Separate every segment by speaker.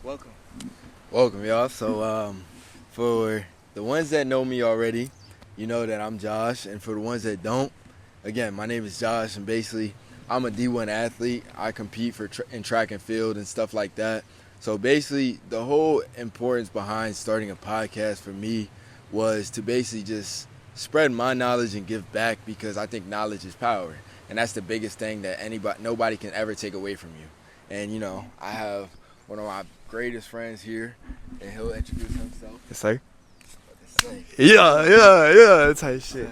Speaker 1: Welcome.
Speaker 2: Welcome, y'all. So, for the ones that know me already, you know that I'm Josh, and for the ones that don't, again, my name is Josh, and basically, I'm a D1 athlete. I compete in track and field and stuff like that. So basically, the whole importance behind starting a podcast for me was to basically just spread my knowledge and give back because I think knowledge is power, and that's the biggest thing that nobody can ever take away from you. And I have one of my greatest friends here, and he'll introduce himself.
Speaker 1: Yes, sir.
Speaker 2: Say,
Speaker 1: Yeah, type shit.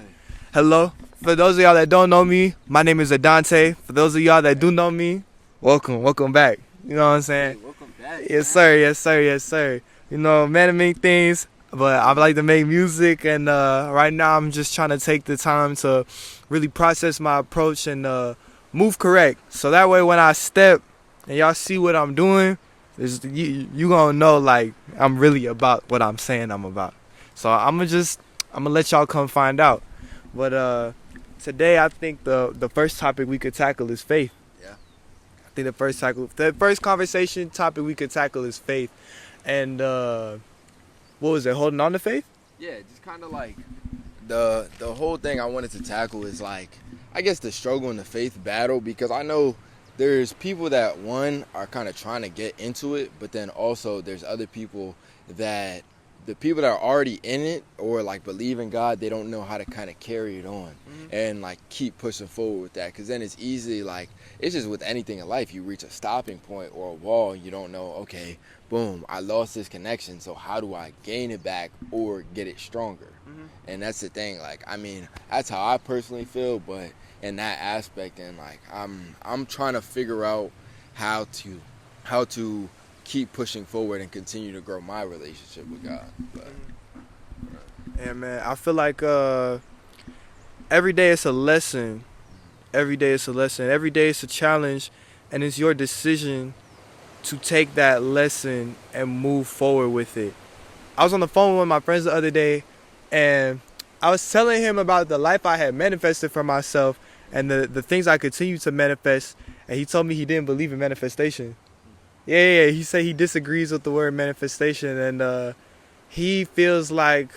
Speaker 1: Hello. For those of y'all that don't know me, my name is Adonte. For those of y'all that do know me, welcome back. You know what I'm saying?
Speaker 2: Hey, welcome back.
Speaker 1: Yes, sir. Yes, sir. Yes, sir. You know, man, to make things, but I like to make music, and right now I'm just trying to take the time to really process my approach and move correct. So that way, when I step and y'all see what I'm doing, you gonna know like I'm really about what I'm saying I'm about. So I'm gonna let y'all come find out. But today I think the first topic we could tackle is faith.
Speaker 2: Yeah.
Speaker 1: I think the first conversation topic we could tackle is faith. And what was it? Holding on to faith?
Speaker 2: Yeah, just kind of like the whole thing I wanted to tackle is like I guess the struggle in the faith battle because I know there's people that one are kind of trying to get into it, but then also there's other people that the people that are already in it or like believe in God, they don't know how to kind of carry it on and like keep pushing forward with that because then it's easy like it's just with anything in life you reach a stopping point or a wall and you don't know, okay, boom, I lost this connection, so how do I gain it back or get it stronger? And that's the thing, like I mean that's how I personally feel, but in that aspect, and like I'm trying to figure out how to keep pushing forward and continue to grow my relationship with God. But
Speaker 1: Yeah, man. I feel like every day it's a lesson. Every day it's a lesson. Every day it's a challenge, and it's your decision to take that lesson and move forward with it. I was on the phone with one of my friends the other day, and I was telling him about the life I had manifested for myself and the things I continue to manifest, and he told me he didn't believe in manifestation. Yeah. He said he disagrees with the word manifestation, and he feels like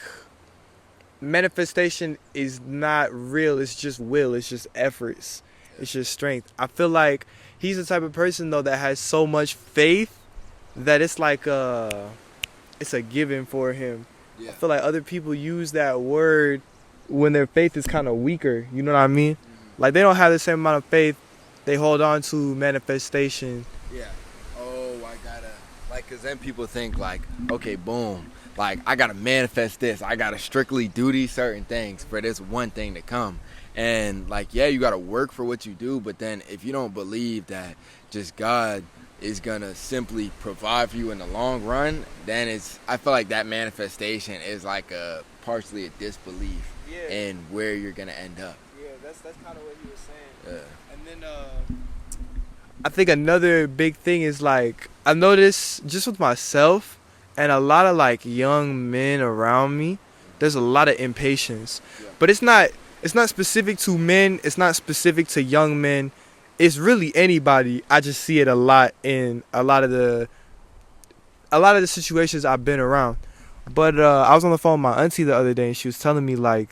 Speaker 1: manifestation is not real. It's just will. It's just efforts. It's just strength. I feel like he's the type of person though that has so much faith that it's like it's a given for him.
Speaker 2: yeah,
Speaker 1: I feel like other people use that word when their faith is kind of weaker. You know what I mean? Like they don't have the same amount of faith. They hold on to manifestation.
Speaker 2: yeah. Oh, I gotta like, cause then people think like, okay, boom, like I gotta manifest this. I gotta strictly do these certain things for this one thing to come. And like, yeah, you gotta work for what you do, but then if you don't believe that just God is gonna simply provide for you in the long run, then I feel like that manifestation is like a partially a disbelief in where you're gonna end up.
Speaker 1: Yeah, that's kind of what he was saying.
Speaker 2: Yeah.
Speaker 1: And then I think another big thing is like I noticed just with myself and a lot of like young men around me, there's a lot of impatience.
Speaker 2: Yeah.
Speaker 1: But it's not specific to men, it's not specific to young men. It's really anybody. I just see it a lot in a lot of the situations I've been around. But I was on the phone with my auntie the other day, and she was telling me like,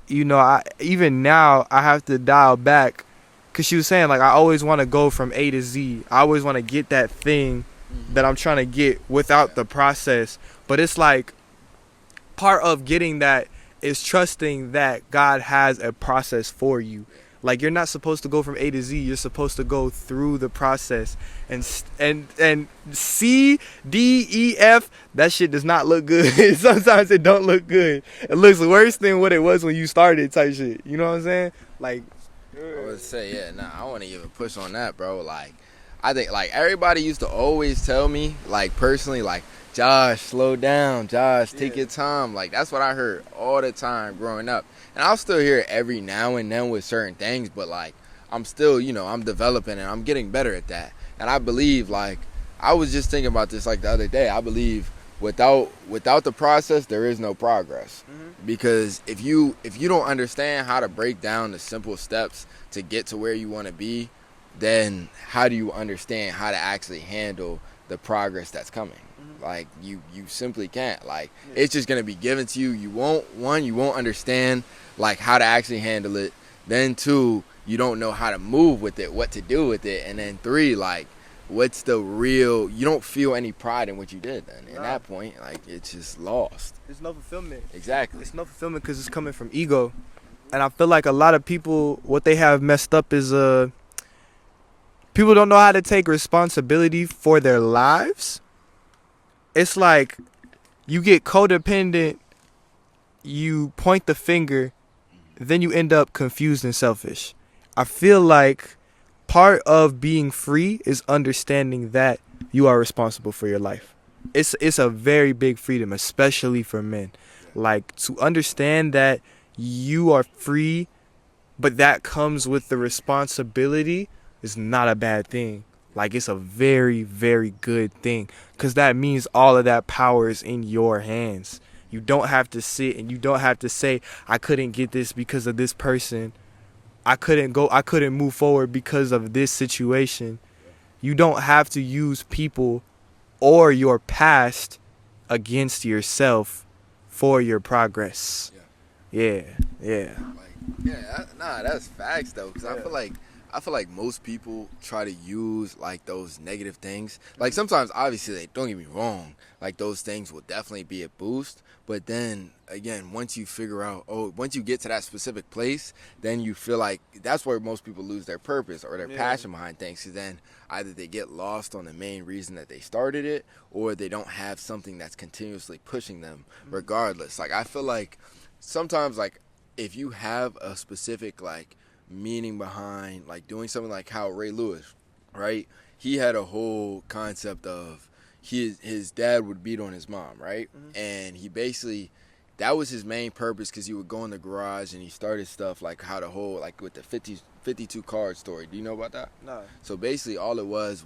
Speaker 1: even now I have to dial back, cause she was saying like I always want to go from A to Z. I always want to get that thing that I'm trying to get without the process. But it's like part of getting that is trusting that God has a process for you. Like you're not supposed to go from A to Z. You're supposed to go through the process. And C, D, E, F, that shit does not look good. Sometimes it don't look good. It looks worse than what it was when you started type shit. You know what I'm saying? Like,
Speaker 2: I would say, yeah, nah, I want to even push on that, bro. Like, I think, like, everybody used to always tell me, like, personally, like, Josh, slow down. Josh, take your time. Like, that's what I heard all the time growing up. And I'll still hear it every now and then with certain things, but, like, I'm still, I'm developing and I'm getting better at that. And I believe, like, I was just thinking about this, like, the other day. I believe without the process, there is no progress. Because if you don't understand how to break down the simple steps to get to where you want to be, then how do you understand how to actually handle the progress that's coming. Like you simply can't. Like it's just gonna be given to you. You won't understand like how to actually handle it. Then 2, you don't know how to move with it, what to do with it, and then 3, like what's the real? You don't feel any pride in what you did. Then at that point, like it's just lost.
Speaker 1: There's no fulfillment.
Speaker 2: Exactly.
Speaker 1: It's no fulfillment because it's coming from ego, and I feel like a lot of people, what they have messed up is people don't know how to take responsibility for their lives. It's like you get codependent, you point the finger, then you end up confused and selfish. I feel like part of being free is understanding that you are responsible for your life. It's a very big freedom, especially for men. Like to understand that you are free, but that comes with the responsibility is not a bad thing. Like it's a very, very good thing because that means all of that power is in your hands. You don't have to sit and you don't have to say, I couldn't get this because of this person. I couldn't move forward because of this situation. You don't have to use people or your past against yourself for your progress. Yeah.
Speaker 2: That's facts though, because I feel like most people try to use like those negative things. Like sometimes, obviously, like, don't get me wrong, like those things will definitely be a boost. But then again, once you figure out, once you get to that specific place, then you feel like that's where most people lose their purpose or their passion behind things. Because then either they get lost on the main reason that they started it, or they don't have something that's continuously pushing them. Regardless, like I feel like sometimes, like if you have a specific like meaning behind like doing something, like how Ray Lewis, right? He had a whole concept of his dad would beat on his mom, right? And he basically, that was his main purpose, because he would go in the garage and he started stuff like how the whole, like with the 52 card story. Do you know about that?
Speaker 1: No.
Speaker 2: So basically all it was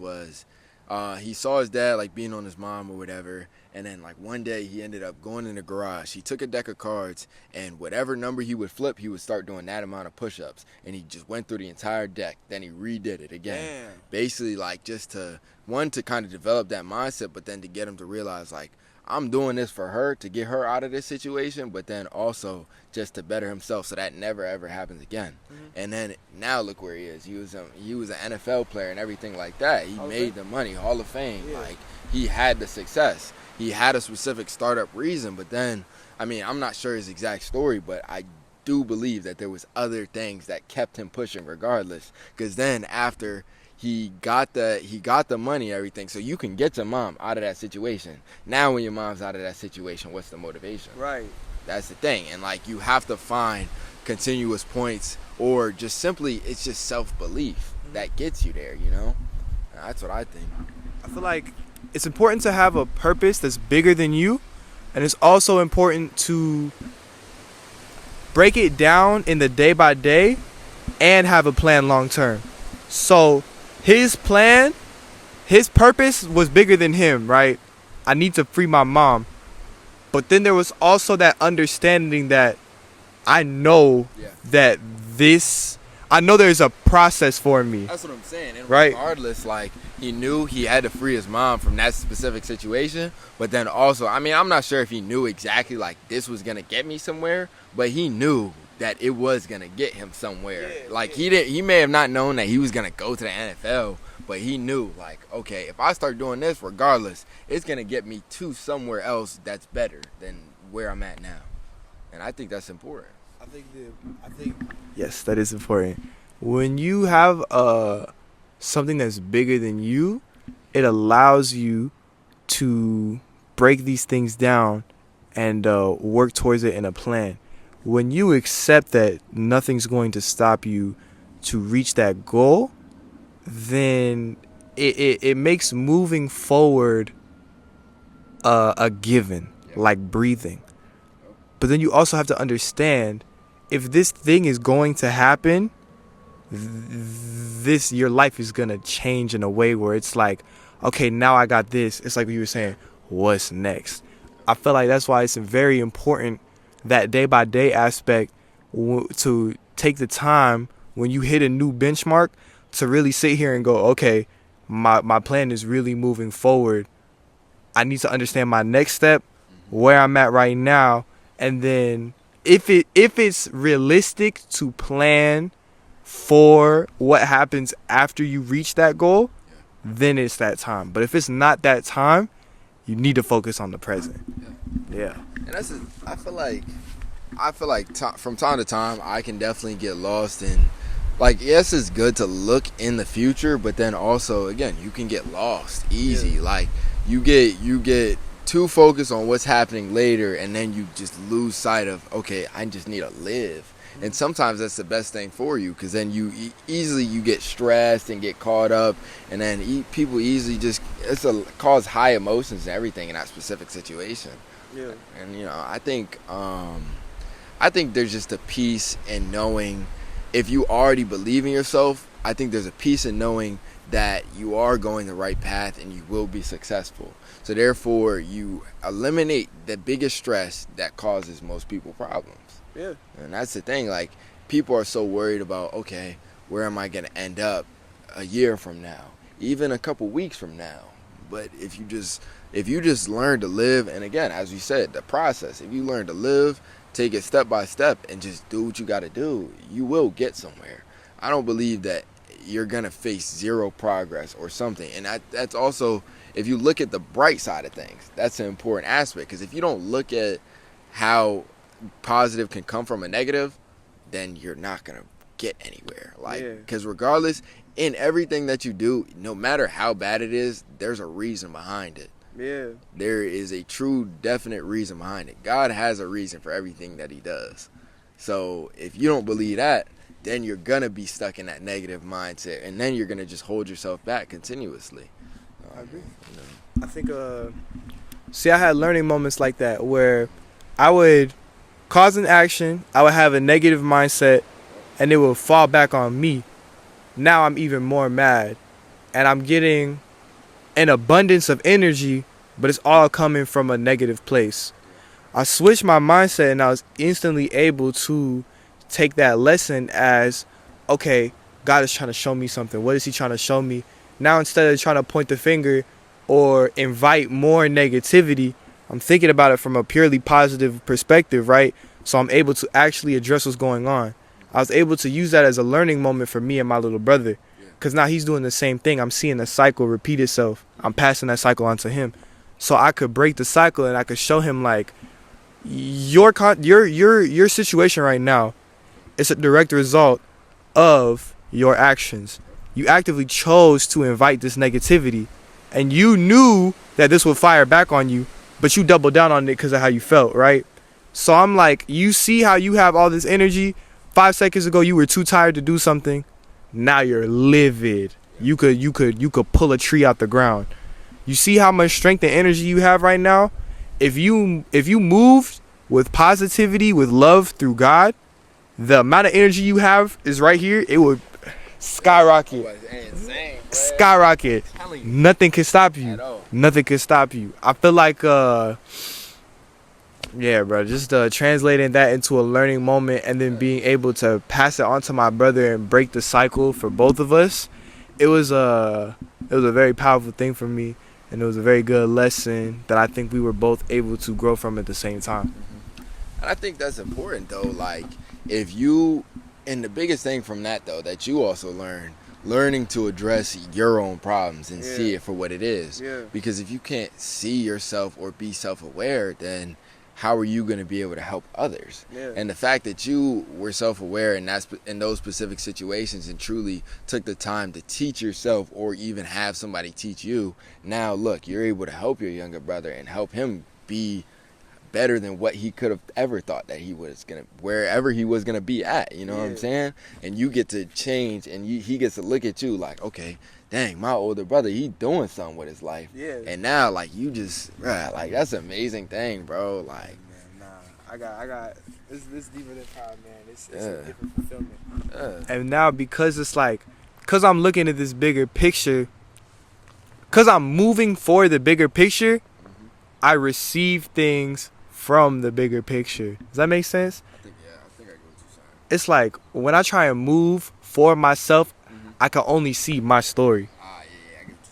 Speaker 2: he saw his dad like beating on his mom or whatever, and then like one day he ended up going in the garage. He took a deck of cards, and whatever number he would flip, he would start doing that amount of push-ups, and he just went through the entire deck. Then he redid it again.
Speaker 1: Damn.
Speaker 2: Basically like just to kind of develop that mindset, but then to get him to realize like, I'm doing this for her, to get her out of this situation, but then also just to better himself so that never ever happens again. And then now look where he is. He was an NFL player and everything like that. He made the money, Hall of Fame.
Speaker 1: Yeah.
Speaker 2: Like he had the success. He had a specific startup reason, but then, I mean, I'm not sure his exact story, but I do believe that there was other things that kept him pushing regardless. Because then after he got the money, everything, so you can get your mom out of that situation. Now when your mom's out of that situation, what's the motivation?
Speaker 1: Right.
Speaker 2: That's the thing. And like you have to find continuous points, or just simply it's just self-belief that gets you there, you know? And that's what I think.
Speaker 1: I feel like it's important to have a purpose that's bigger than you, and it's also important to break it down in the day by day and have a plan long term. So his plan, his purpose was bigger than him, right? I need to free my mom. But then there was also that understanding that I know that I know there's a process for me.
Speaker 2: That's what I'm saying. And
Speaker 1: right?
Speaker 2: Regardless, like, he knew he had to free his mom from that specific situation. But then also, I mean, I'm not sure if he knew exactly, like, this was going to get me somewhere. But he knew that it was going to get him somewhere. He may have not known that he was going to go to the NFL. But he knew, like, okay, if I start doing this, regardless, it's going to get me to somewhere else that's better than where I'm at now. And I think that's important.
Speaker 1: I think yes, that is important. When you have something that's bigger than you, it allows you to break these things down and work towards it in a plan. When you accept that nothing's going to stop you to reach that goal, then it makes moving forward a given, like breathing. But then you also have to understand, if this thing is going to happen, your life is going to change in a way where it's like, okay, now I got this. It's like what you were saying, what's next? I feel like that's why it's very important, that day by day aspect, to take the time when you hit a new benchmark to really sit here and go, okay, my plan is really moving forward. I need to understand my next step, where I'm at right now, and then if it's realistic to plan for what happens after you reach that goal, then it's that time. But if it's not that time, you need to focus on the present. Yeah.
Speaker 2: And I feel like from time to time I can definitely get lost in, like, yes, it's good to look in the future, but then also, again, you can get lost easy.
Speaker 1: Yeah.
Speaker 2: Like you get too focused on what's happening later, and then you just lose sight of, okay, I just need to live. And sometimes that's the best thing for you, because then you easily you get stressed and get caught up, and then people easily just cause high emotions and everything in that specific situation.
Speaker 1: Yeah.
Speaker 2: And I think there's just a peace in knowing, if you already believe in yourself, I think there's a peace in knowing that you are going the right path and you will be successful. So therefore, you eliminate the biggest stress that causes most people problems.
Speaker 1: Yeah.
Speaker 2: And that's the thing. Like, people are so worried about, okay, where am I going to end up a year from now, even a couple weeks from now? But if you just learn to live, and again, as we said, the process, if you learn to live, take it step by step, and just do what you got to do, you will get somewhere. I don't believe that you're going to face zero progress or something. And that's also, if you look at the bright side of things, that's an important aspect. Because if you don't look at how positive can come from a negative, then you're not going to get anywhere. Because regardless, in everything that you do, no matter how bad it is, there's a reason behind it.
Speaker 1: Yeah.
Speaker 2: There is a true, definite reason behind it. God has a reason for everything that he does. So if you don't believe that, then you're going to be stuck in that negative mindset. And then you're going to just hold yourself back continuously.
Speaker 1: I agree. I think, I had learning moments like that where I would cause an action, I would have a negative mindset, and it would fall back on me. Now I'm even more mad. And I'm getting an abundance of energy, but it's all coming from a negative place. I switched my mindset, and I was instantly able to take that lesson as, okay, God is trying to show me something. What is he trying to show me? Now, instead of trying to point the finger or invite more negativity, I'm thinking about it from a purely positive perspective, right? So I'm able to actually address what's going on. I was able to use that as a learning moment for me and my little brother, because now he's doing the same thing. I'm seeing the cycle repeat itself. I'm passing that cycle on to him. So I could break the cycle, and I could show him, like, your situation right now is a direct result of your actions. You actively chose to invite this negativity, and you knew that this would fire back on you, but you doubled down on it because of how you felt, right? So I'm like, you see how you have all this energy? 5 seconds ago, you were too tired to do something. Now you're livid. You could pull a tree out the ground. You see how much strength and energy you have right now? If you moved with positivity, with love through God, the amount of energy you have is right here. It would skyrocket. Skyrocket. Nothing can stop you. Nothing can stop you. I feel like yeah, bro, just translating that into a learning moment, and then being able to pass it on to my brother and break the cycle for both of us. It was a very powerful thing for me, and it was a very good lesson that I think we were both able to grow from at the same time.
Speaker 2: And I think that's important, though. Like, and the biggest thing from that, though, that you also learning to address your own problems and see it for what it is. Yeah. Because if you can't see yourself or be self-aware, then how are you going to be able to help others? Yeah. And the fact that you were self-aware in those specific situations and truly took the time to teach yourself, or even have somebody teach you, now look, you're able to help your younger brother and help him be better than what he could have ever thought that he was gonna, wherever he was gonna be at. You know what I'm saying? And you get to change, and he gets to look at you like, okay, dang, my older brother, he doing something with his life. Yeah. And now, like, you just, like, that's an amazing thing, bro. Like,
Speaker 1: man, I got, this deeper than pride, man. It's a different fulfillment. And now, because it's like, because I'm looking at this bigger picture, because I'm moving for the bigger picture, I receive things from the bigger picture. Does that make sense?
Speaker 2: I think I get what you're saying.
Speaker 1: It's like, when I try and move for myself, I can only see my story.
Speaker 2: Yeah, I get what you're saying.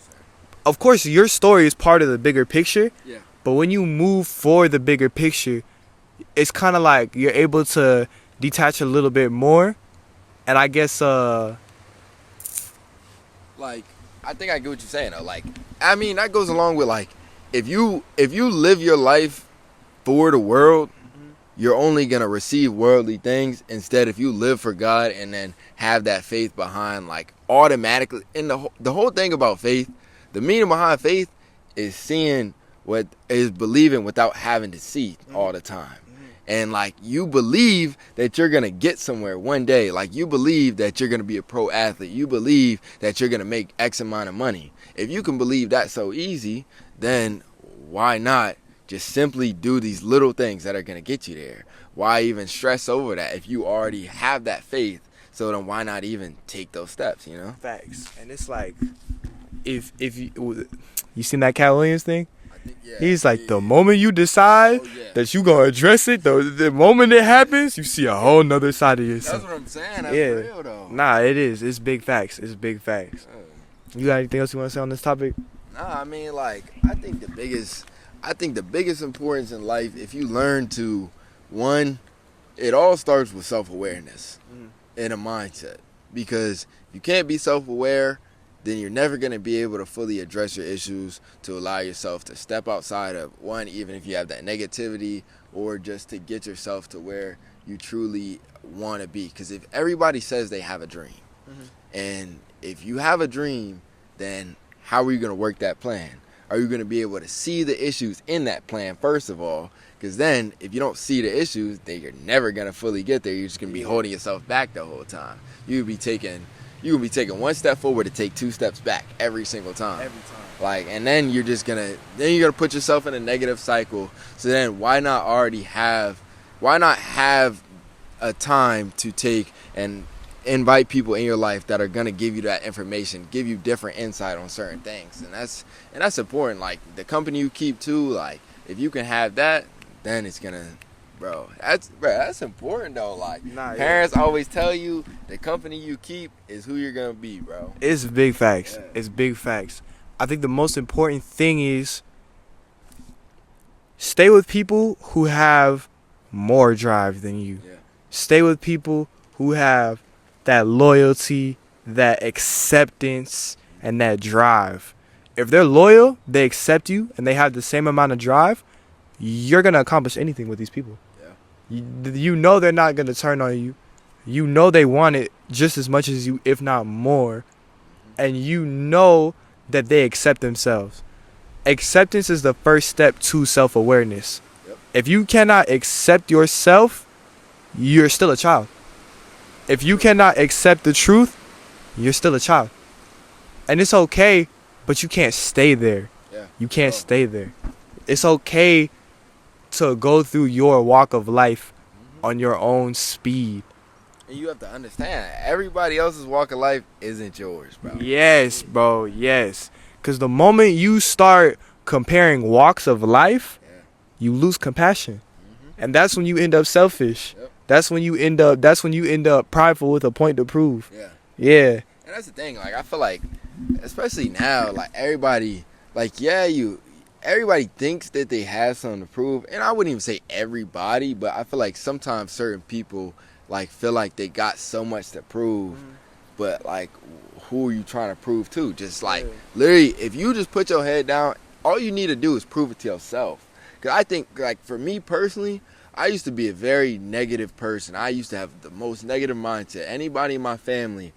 Speaker 1: of course, your story is part of the bigger picture.
Speaker 2: Yeah.
Speaker 1: But when you move for the bigger picture, it's kind of like you're able to detach a little bit more. And I guess,
Speaker 2: Like, I think I get what you're saying though. Like, I mean, that goes along with like, if you live your life for the world, you're only gonna receive worldly things. Instead, if you live for God and then have that faith behind, like automatically, and the whole thing about faith, the meaning behind faith is seeing what is believing without having to see all the time. And like, you believe that you're going to get somewhere one day. Like, you believe that you're going to be a pro athlete. You believe that you're going to make X amount of money. If you can believe that so easy, then why not just simply do these little things that are going to get you there? Why even stress over that if you already have that faith? So then why not even take those steps, you know?
Speaker 1: facts. And it's like, if you seen that Cat Williams thing?
Speaker 2: Yeah,
Speaker 1: He's like, the moment you decide that you gonna address it, the moment it happens, you see a whole nother side of yourself.
Speaker 2: That's what I'm saying. That's real though.
Speaker 1: Nah, it is. It's big facts. It's big facts. You got anything else you want to say on this topic?
Speaker 2: Nah, I mean, like, I think the biggest importance in life, if you learn to, one, it all starts with self-awareness and a mindset. Because you can't be self-aware, then you're never going to be able to fully address your issues, to allow yourself to step outside of one, even if you have that negativity, or just to get yourself to where you truly want to be. Because if everybody says they have a dream, and if you have a dream, then how are you going to work that plan? Are you going to be able to see the issues in that plan, first of all? Because then if you don't see the issues, then you're never going to fully get there. You're just going to be holding yourself back the whole time. You'll be taking one step forward to take two steps back every single time. Like, and then you're gonna put yourself in a negative cycle. So then why not have a time to take and invite people in your life that are gonna give you that information, give you different insight on certain things. And that's important. Like, the company you keep too, like, if you can have that, then it's gonna, that's important though. Like, parents always tell you the company you keep is who you're gonna be, bro.
Speaker 1: It's big facts. It's big facts. I think the most important thing is stay with people who have more drive than you. Stay with people who have that loyalty, that acceptance, and that drive. If they're loyal, they accept you, and they have the same amount of drive, you're going to accomplish anything with these people. You know they're not going to turn on you. You know they want it just as much as you, if not more. And you know that they accept themselves. Acceptance is the first step to self-awareness. If you cannot accept yourself, you're still a child. If you cannot accept the truth, you're still a child. And it's okay, but you can't stay there. You can't stay there. It's okay to go through your walk of life on your own speed.
Speaker 2: And you have to understand, everybody else's walk of life isn't yours, bro.
Speaker 1: Yes, bro, yes. Because the moment you start comparing walks of life, you lose compassion. And that's when you end up selfish. That's when you end up prideful with a point to prove. Yeah.
Speaker 2: And that's the thing, like, I feel like, especially now, like, everybody thinks that they have something to prove. And I wouldn't even say everybody, but I feel like sometimes certain people, like, feel like they got so much to prove. But, like, who are you trying to prove to? Just, like, literally, if you just put your head down, all you need to do is prove it to yourself. Because I think, like, for me personally, I used to be a very negative person. I used to have the most negative mindset. Anybody in my family,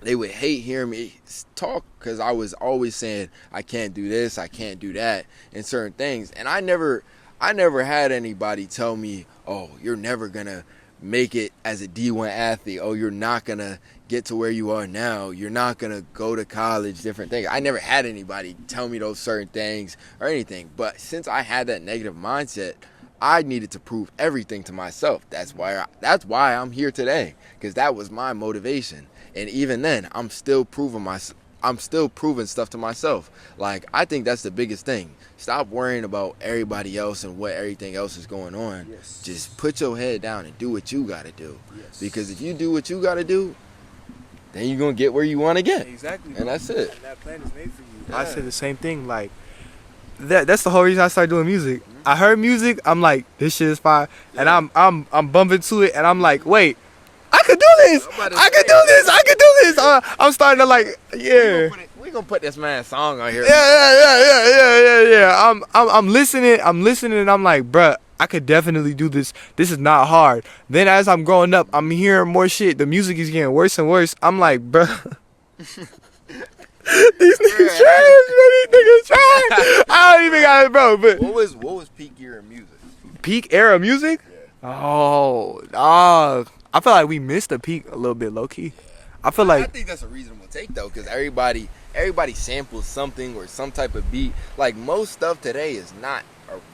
Speaker 2: they would hate hearing me talk because I was always saying I can't do this, I can't do that, and certain things. And I never had anybody tell me, oh, you're never gonna make it as a D1 athlete. Oh, you're not gonna get to where you are now. You're not gonna go to college, different things. I never had anybody tell me those certain things or anything. But since I had that negative mindset, I needed to prove everything to myself. That's why I'm here today, because that was my motivation. And even then, I'm still proving stuff to myself. Like, I think that's the biggest thing. Stop worrying about everybody else and what everything else is going on. Just put your head down and do what you got to do. Because if you do what you got to do, then you're going to get where you want to get.
Speaker 1: Exactly.
Speaker 2: And that's it.
Speaker 1: And that plan is made for you. I say the same thing. Like that's the whole reason I started doing music. I heard music, I'm like, this shit is fire, and I'm bumping to it, and I'm like, wait, I could do this. I could do this. I could do this. I'm starting to like, yeah.
Speaker 2: We gonna put this man's song on here.
Speaker 1: Yeah. I'm listening. And I'm like, bruh, I could definitely do this. This is not hard. Then as I'm growing up, I'm hearing more shit. The music is getting worse and worse. I'm like, bruh. These niggas trash, bro. These niggas trash. I don't even got it, bro. But
Speaker 2: what was peak era music?
Speaker 1: Peak era music? Yeah. Oh, dog. I feel like we missed the peak a little bit, low key. I feel like
Speaker 2: I think that's a reasonable take though, because everybody samples something or some type of beat. Like most stuff today is not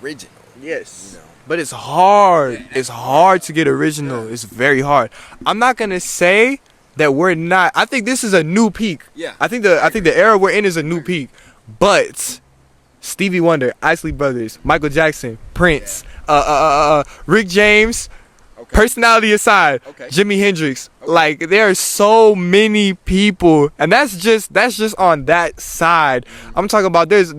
Speaker 2: original.
Speaker 1: Yes. You know? But it's hard. Yeah. It's hard to get original. Yeah. It's very hard. I'm not gonna say that we're not. I think this is a new peak.
Speaker 2: Yeah.
Speaker 1: I think the era we're in is a new peak. But Stevie Wonder, Isley Brothers, Michael Jackson, Prince, Rick James, personality aside, Jimi Hendrix. Like there are so many people, and that's just on that side. I'm talking about there's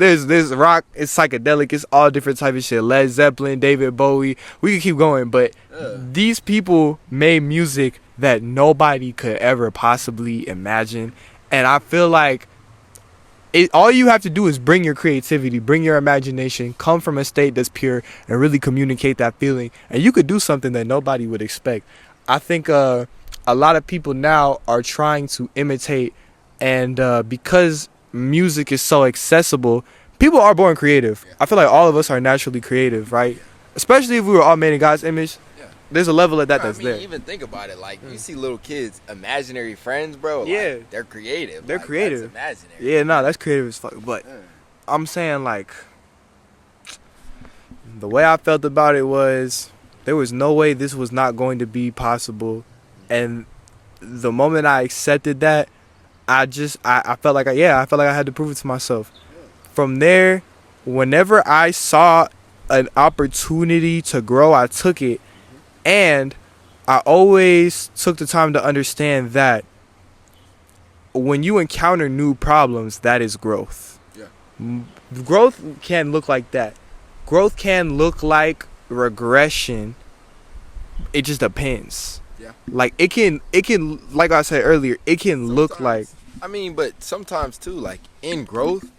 Speaker 1: rock, it's psychedelic, it's all different type of shit. Led Zeppelin, David Bowie. We could keep going, but these people made music that nobody could ever possibly imagine, and I feel like all you have to do is bring your creativity, bring your imagination, come from a state that's pure, and really communicate that feeling. And you could do something that nobody would expect. I think a lot of people now are trying to imitate, and because music is so accessible, people are born creative. I feel like all of us are naturally creative, right? Especially if we were all made in God's image. There's a level of that that's there.
Speaker 2: Even think about it. Like, you see little kids, imaginary friends, bro.
Speaker 1: Yeah.
Speaker 2: Like, they're creative.
Speaker 1: They're creative.
Speaker 2: That's imaginary.
Speaker 1: Yeah, no, that's creative as fuck. But I'm saying, like, the way I felt about it was there was no way this was not going to be possible. And the moment I accepted that, I felt like I had to prove it to myself. From there, whenever I saw an opportunity to grow, I took it. And I always took the time to understand that when you encounter new problems, that is growth. Yeah. Growth can look like that. Growth can look like regression. It just depends. Yeah. Like it can like I said earlier, it can look like,
Speaker 2: I mean, but sometimes too, like in growth,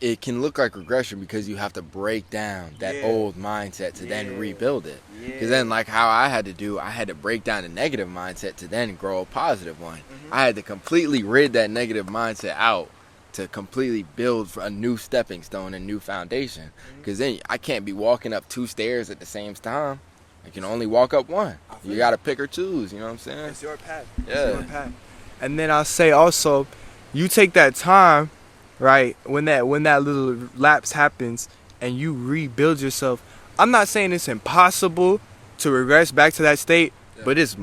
Speaker 2: it can look like regression because you have to break down that old mindset to then rebuild it. Because then, like how I had to break down a negative mindset to then grow a positive one. I had to completely rid that negative mindset out to completely build a new stepping stone, a new foundation. Because then I can't be walking up 2 stairs at the same time. I can only walk up one. You got to pick or choose, you know what I'm saying?
Speaker 1: It's your path.
Speaker 2: Yeah.
Speaker 1: It's your path. And then I'll say also, you take that time, right, when that little lapse happens and you rebuild yourself. I'm not saying it's impossible to regress back to that state, but it's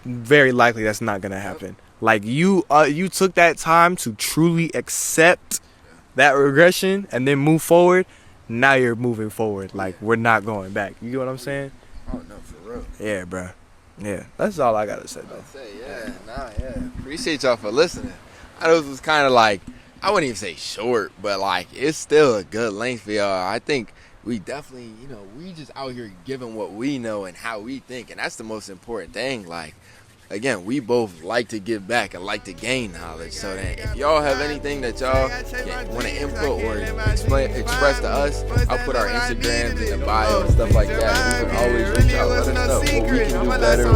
Speaker 1: very likely that's not gonna happen. Like you took that time to truly accept that regression and then move forward. Now you're moving forward. Like we're not going back. You get what I'm saying?
Speaker 2: Oh no, for real.
Speaker 1: Yeah, bro. Yeah, that's all I gotta say though.
Speaker 2: Appreciate y'all for listening. I know this was kind of like, I wouldn't even say short, but like it's still a good length for y'all. I think we definitely, we just out here giving what we know and how we think, and that's the most important thing. Like, again, we both like to give back and like to gain knowledge. So that if y'all have anything that y'all want to input or express to us, I'll put our Instagrams in the bio and stuff like that. You can always reach out, let us know what we can do better, or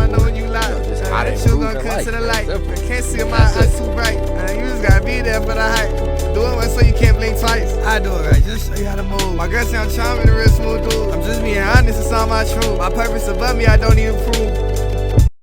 Speaker 2: just how to improve in life.
Speaker 3: Can't see my eyes too bright. You just gotta be there for the hype. Do it right so you can't blink twice. I do it right, just show you how to move. My girl sound charming, a real smooth dude. I'm just being honest, it's all my truth. My purpose above me, I don't even prove.